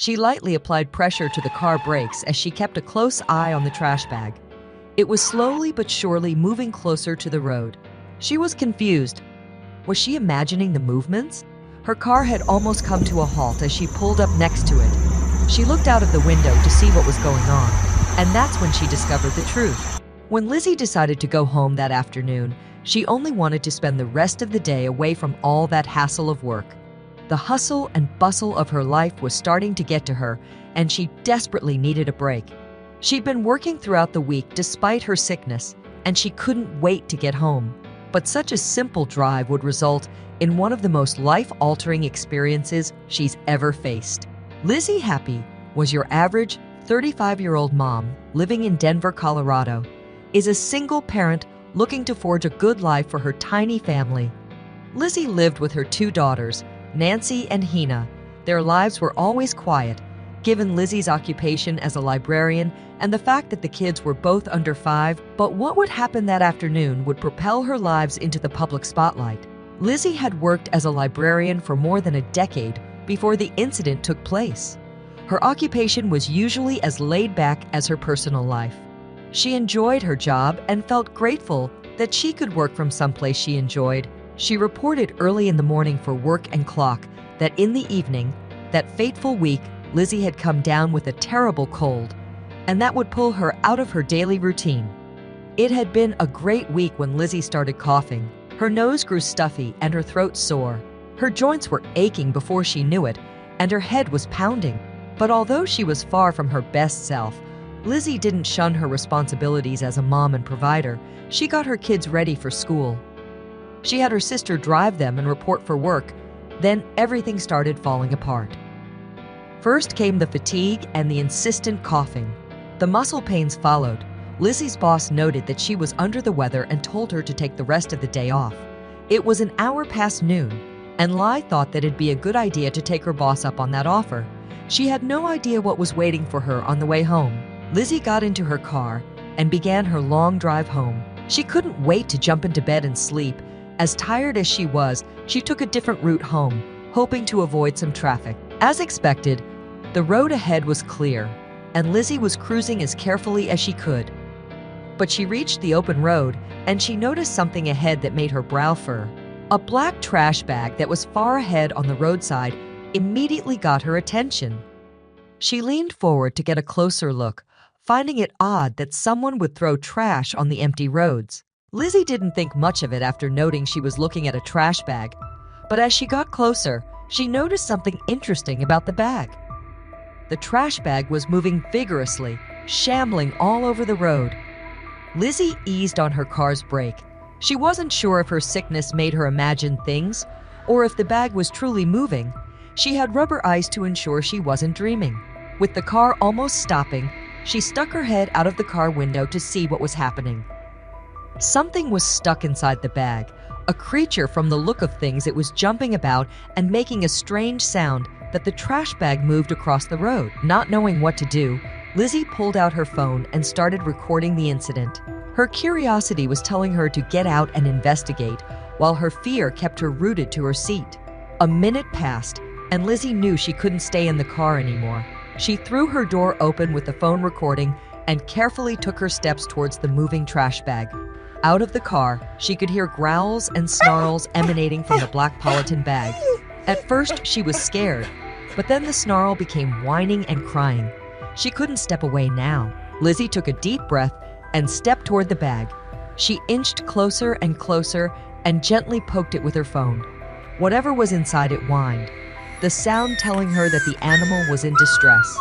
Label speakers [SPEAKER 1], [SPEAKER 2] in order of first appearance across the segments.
[SPEAKER 1] She lightly applied pressure to the car brakes as she kept a close eye on the trash bag. It was slowly but surely moving closer to the road. She was confused. Was she imagining the movements? Her car had almost come to a halt as she pulled up next to it. She looked out of the window to see what was going on, and that's when she discovered the truth. When Lizzie decided to go home that afternoon, she only wanted to spend the rest of the day away from all that hassle of work. The hustle and bustle of her life was starting to get to her, and she desperately needed a break. She'd been working throughout the week despite her sickness, and she couldn't wait to get home. But such a simple drive would result in one of the most life-altering experiences she's ever faced. Lizzie Happy was your average 35-year-old mom living in Denver, Colorado, is a single parent looking to forge a good life for her tiny family. Lizzie lived with her two daughters, Nancy and Hina. Their lives were always quiet, given Lizzie's occupation as a librarian and the fact that the kids were both under 5, but what would happen that afternoon would propel her lives into the public spotlight. Lizzie had worked as a librarian for more than a decade before the incident took place. Her occupation was usually as laid back as her personal life. She enjoyed her job and felt grateful that she could work from someplace she enjoyed. She reported early in the morning for work and clock that in the evening, that fateful week, Lizzie had come down with a terrible cold, and that would pull her out of her daily routine. It had been a great week when Lizzie started coughing. Her nose grew stuffy and her throat sore. Her joints were aching before she knew it, and her head was pounding. But although she was far from her best self, Lizzie didn't shun her responsibilities as a mom and provider. She got her kids ready for school. She had her sister drive them and report for work. Then everything started falling apart. First came the fatigue and the insistent coughing. The muscle pains followed. Lizzie's boss noted that she was under the weather and told her to take the rest of the day off. It was an hour past noon, and Lai thought that it'd be a good idea to take her boss up on that offer. She had no idea what was waiting for her on the way home. Lizzie got into her car and began her long drive home. She couldn't wait to jump into bed and sleep. As tired as she was, she took a different route home, hoping to avoid some traffic. As expected, the road ahead was clear, and Lizzie was cruising as carefully as she could. But she reached the open road, and she noticed something ahead that made her brow furrow. A black trash bag that was far ahead on the roadside immediately got her attention. She leaned forward to get a closer look, finding it odd that someone would throw trash on the empty roads. Lizzie didn't think much of it after noting she was looking at a trash bag, but as she got closer, she noticed something interesting about the bag. The trash bag was moving vigorously, shambling all over the road. Lizzie eased on her car's brake. She wasn't sure if her sickness made her imagine things, or if the bag was truly moving. She had rubber eyes to ensure she wasn't dreaming. With the car almost stopping, she stuck her head out of the car window to see what was happening. Something was stuck inside the bag. A creature. From the look of things, it was jumping about and making a strange sound that the trash bag moved across the road. Not knowing what to do, Lizzie pulled out her phone and started recording the incident. Her curiosity was telling her to get out and investigate, while her fear kept her rooted to her seat. A minute passed, and Lizzie knew she couldn't stay in the car anymore. She threw her door open with the phone recording and carefully took her steps towards the moving trash bag. Out of the car, she could hear growls and snarls emanating from the black polythene bag. At first, she was scared, but then the snarl became whining and crying. She couldn't step away now. Lizzie took a deep breath and stepped toward the bag. She inched closer and closer and gently poked it with her phone. Whatever was inside it whined, the sound telling her that the animal was in distress.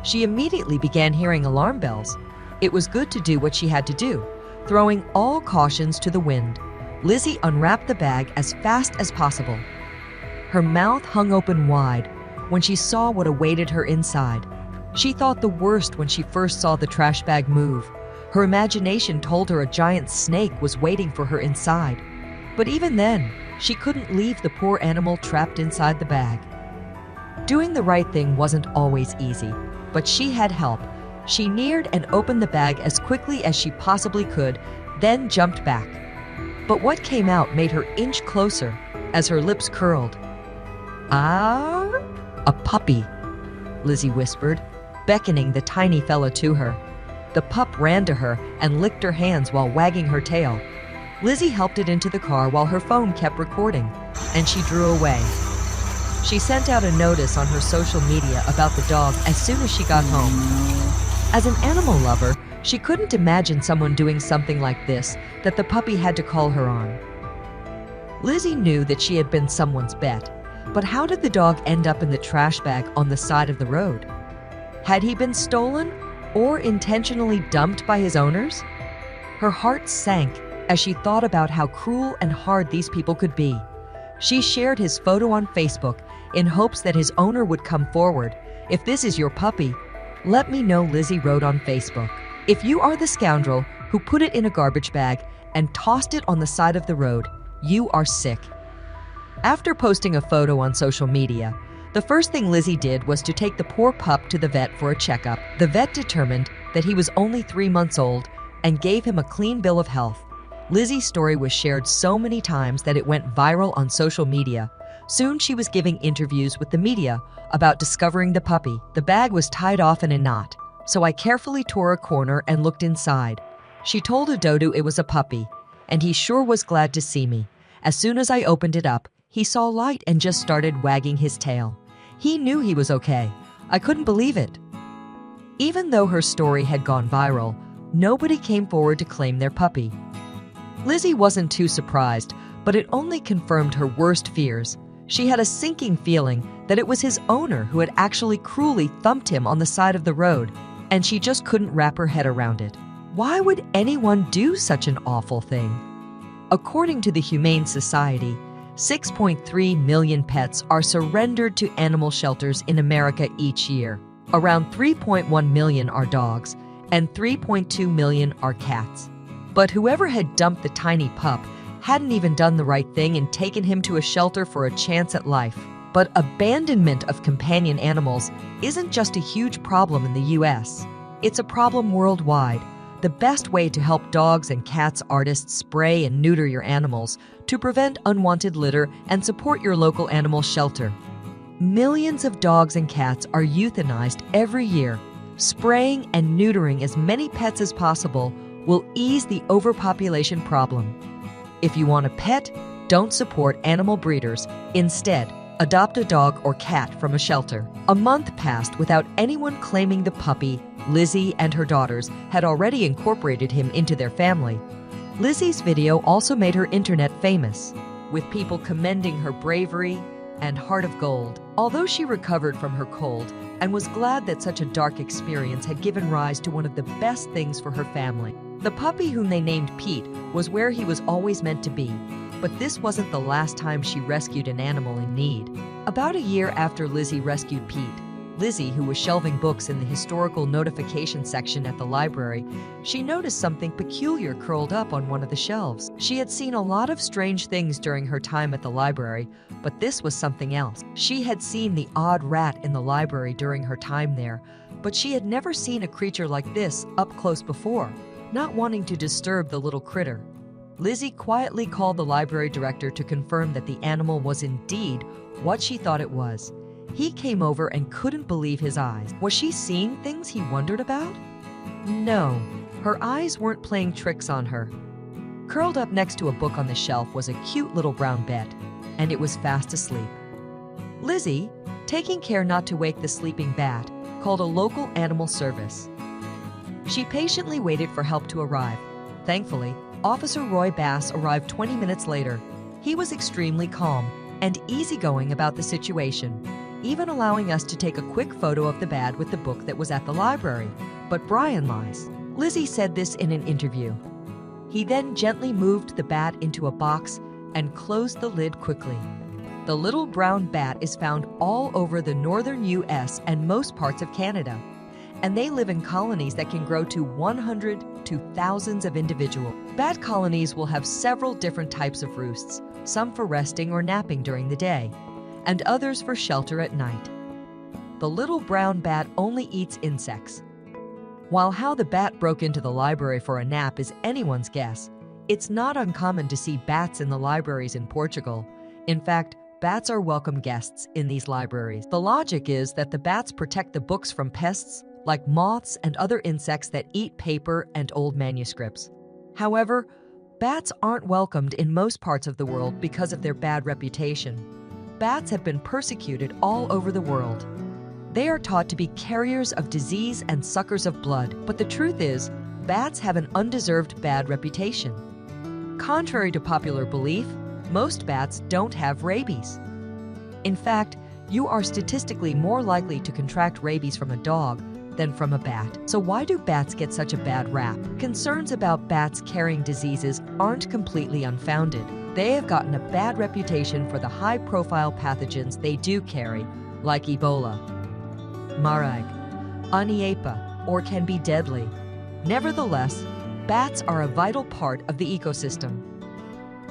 [SPEAKER 1] She immediately began hearing alarm bells. It was good to do what she had to do. Throwing all cautions to the wind, Lizzie unwrapped the bag as fast as possible. Her mouth hung open wide when she saw what awaited her inside. She thought the worst when she first saw the trash bag move. Her imagination told her a giant snake was waiting for her inside. But even then, she couldn't leave the poor animal trapped inside the bag. Doing the right thing wasn't always easy, but she had help. She neared and opened the bag as quickly as she possibly could, then jumped back. But what came out made her inch closer as her lips curled. Ah, a puppy. Lizzie whispered, beckoning the tiny fella to her. The pup ran to her and licked her hands while wagging her tail. Lizzie helped it into the car while her phone kept recording, and she drew away. She sent out a notice on her social media about the dog as soon as she got home. As an animal lover, she couldn't imagine someone doing something like this that the puppy had to call her on. Lizzie knew that she had been someone's pet, but how did the dog end up in the trash bag on the side of the road? Had he been stolen or intentionally dumped by his owners? Her heart sank as she thought about how cruel and hard these people could be. She shared his photo on Facebook in hopes that his owner would come forward. "If this is your puppy, let me know," Lizzie wrote on Facebook. "If you are the scoundrel who put it in a garbage bag and tossed it on the side of the road, you are sick." After posting a photo on social media, the first thing Lizzie did was to take the poor pup to the vet for a checkup. The vet determined that he was only 3 months old and gave him a clean bill of health. Lizzie's story was shared so many times that it went viral on social media. Soon she was giving interviews with the media about discovering the puppy. "The bag was tied off in a knot, so I carefully tore a corner and looked inside." She told Adodu it was a puppy, and he sure was glad to see me. "As soon as I opened it up, he saw light and just started wagging his tail. He knew he was okay. I couldn't believe it." Even though her story had gone viral, nobody came forward to claim their puppy. Lizzie wasn't too surprised, but it only confirmed her worst fears. She had a sinking feeling that it was his owner who had actually cruelly thumped him on the side of the road, and she just couldn't wrap her head around it. Why would anyone do such an awful thing? According to the Humane Society, 6.3 million pets are surrendered to animal shelters in America each year. Around 3.1 million are dogs, and 3.2 million are cats. But whoever had dumped the tiny pup hadn't even done the right thing and taken him to a shelter for a chance at life. But abandonment of companion animals isn't just a huge problem in the US. It's a problem worldwide. The best way to help dogs and cats artists spray and neuter your animals to prevent unwanted litter and support your local animal shelter. Millions of dogs and cats are euthanized every year. Spraying and neutering as many pets as possible will ease the overpopulation problem. If you want a pet, don't support animal breeders. Instead, adopt a dog or cat from a shelter. A month passed without anyone claiming the puppy. Lizzie and her daughters had already incorporated him into their family. Lizzie's video also made her internet famous, with people commending her bravery and heart of gold. Although she recovered from her cold and was glad that such a dark experience had given rise to one of the best things for her family. The puppy, whom they named Pete, was where he was always meant to be. But this wasn't the last time she rescued an animal in need. About a year after Lizzie rescued Pete, Lizzie, who was shelving books in the historical notification section at the library, she noticed something peculiar curled up on one of the shelves. She had seen a lot of strange things during her time at the library, but this was something else. She had seen the odd rat in the library during her time there, but she had never seen a creature like this up close before. Not wanting to disturb the little critter, Lizzie quietly called the library director to confirm that the animal was indeed what she thought it was. He came over and couldn't believe his eyes. Was she seeing things he wondered about? No, her eyes weren't playing tricks on her. Curled up next to a book on the shelf was a cute little brown bat, and it was fast asleep. Lizzie, taking care not to wake the sleeping bat, called a local animal service. She patiently waited for help to arrive. Thankfully, Officer Roy Bass arrived 20 minutes later. He was extremely calm and easygoing about the situation, even allowing us to take a quick photo of the bat with the book that was at the library. But Brian lies. Lizzie said this in an interview. He then gently moved the bat into a box and closed the lid quickly. The little brown bat is found all over the northern US and most parts of Canada, and they live in colonies that can grow to 100 to thousands of individuals. Bat colonies will have several different types of roosts, some for resting or napping during the day, and others for shelter at night. The little brown bat only eats insects. While how the bat broke into the library for a nap is anyone's guess, it's not uncommon to see bats in the libraries in Portugal. In fact, bats are welcome guests in these libraries. The logic is that the bats protect the books from pests like moths and other insects that eat paper and old manuscripts. However, bats aren't welcomed in most parts of the world because of their bad reputation. Bats have been persecuted all over the world. They are taught to be carriers of disease and suckers of blood, but the truth is, bats have an undeserved bad reputation. Contrary to popular belief, most bats don't have rabies. In fact, you are statistically more likely to contract rabies from a dog than from a bat. So why do bats get such a bad rap? Concerns about bats carrying diseases aren't completely unfounded. They have gotten a bad reputation for the high-profile pathogens they do carry, like Ebola, Marag, Aniapa, or can be deadly. Nevertheless, bats are a vital part of the ecosystem.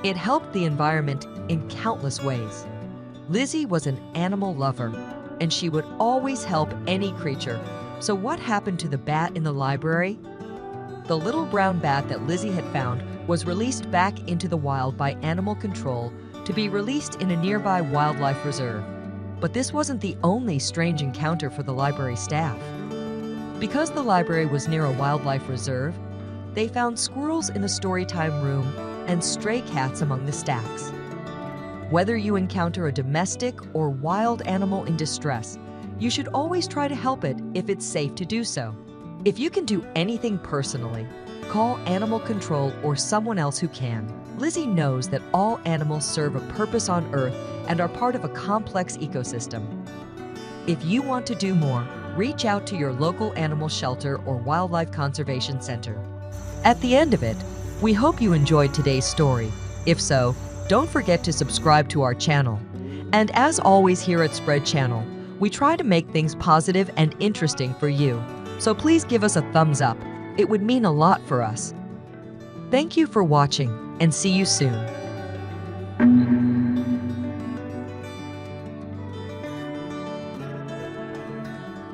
[SPEAKER 1] It helped the environment in countless ways. Lizzie was an animal lover, and she would always help any creature. So what happened to the bat in the library? The little brown bat that Lizzie had found was released back into the wild by animal control to be released in a nearby wildlife reserve. But this wasn't the only strange encounter for the library staff. Because the library was near a wildlife reserve, they found squirrels in the storytime room and stray cats among the stacks. Whether you encounter a domestic or wild animal in distress, you should always try to help it if it's safe to do so. If you can do anything personally, call animal control or someone else who can. Lizzie knows that all animals serve a purpose on Earth and are part of a complex ecosystem. If you want to do more, reach out to your local animal shelter or wildlife conservation center. At the end of it, we hope you enjoyed today's story. If so, don't forget to subscribe to our channel. And as always here at Spread Channel, we try to make things positive and interesting for you. So please give us a thumbs up. It would mean a lot for us. Thank you for watching and see you soon.